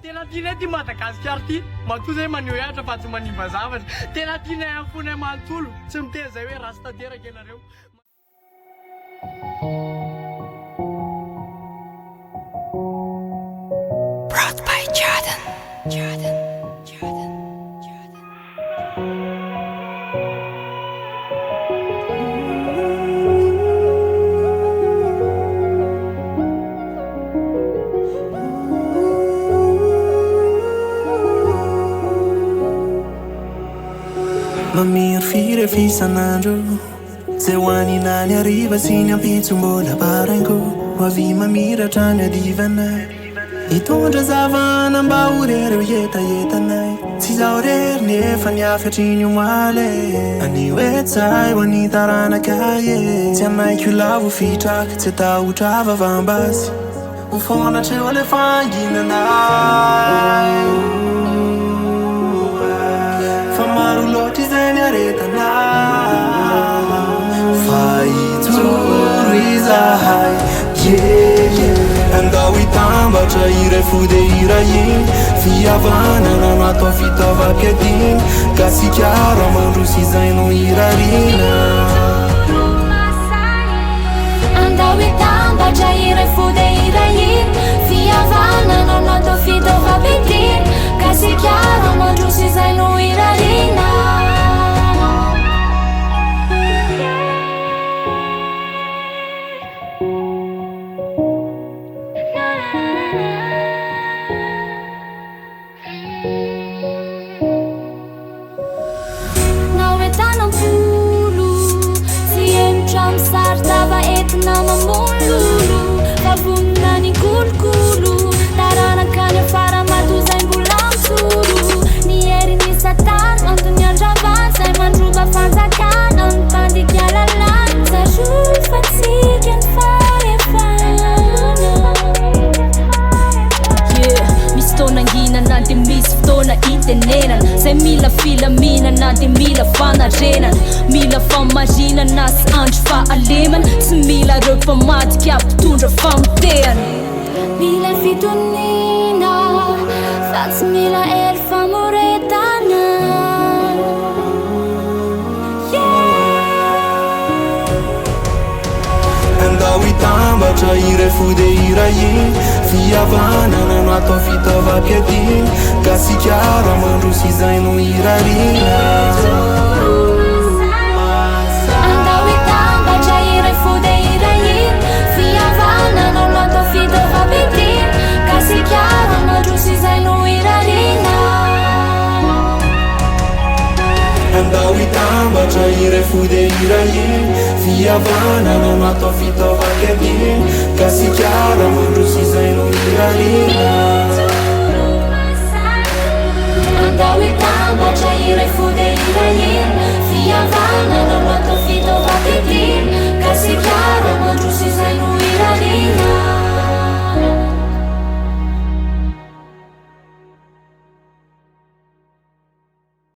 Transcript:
Tena tiana ty Madagasikara ty matoa zay maneho hevitra fa tsy manimba zavatra. Tena tiana ihany foana manontolo tsy miteny zay hoe raha sy tanteraka ianareo. Brought by Jordan. Mamiro firy fisan'andro zay hoanina ny hariva sy ny ampitso mbola baraingo ho avy mamiratra ny adivanay hitondra zavana mba ho rereo etaetanay tsy zaho rery nefa ny afiatriny omaly anio etsay ho any taranakaye tsy anaiky ho lavo fitraka tsy atahotra vavambasy ho fonatreo le fanginanay fa maro loatra izay ny aretanay fa hitoro izahay andao hitambatra iray fode iray iny fihavanana no atao fitaovam-piadiny ka sikara mandroso izay no irarina andao hitambatra iray fode iray iny fihavanana no atao fitaovam-piadiny ka sikara mandroso izay no irarina mamololo vavonina ny kolokolo taranakany afara matozay mbola misolo ny herin'ny satana antony andravany zay mandroba fanjakana mipandika lalàna zarofatsika ny farefana misy tonanginana de misy fotoana itenenana zay mila filaminana de mila fanarenana mila famarinana sy andro fahalemana tsy mila reo mpamadika mpitondra famotehana mila fitonina fa tsy mila ely famoretana andao hitambatra iray fode iray iny fihavanana no atao fitaovam-piadiny ka sikara mandroso izay no irarina andao hitambatra iray fode iray iny fihavanana no atao fitaovam-piadiny ka sikara mandroso izay no irarina andao hitambatra iray fode iray iny fihavanana no atao fitaovam-piadiny ka sikara mandroso izay no irarina andao hitambatra iray fode iray iny fihavanana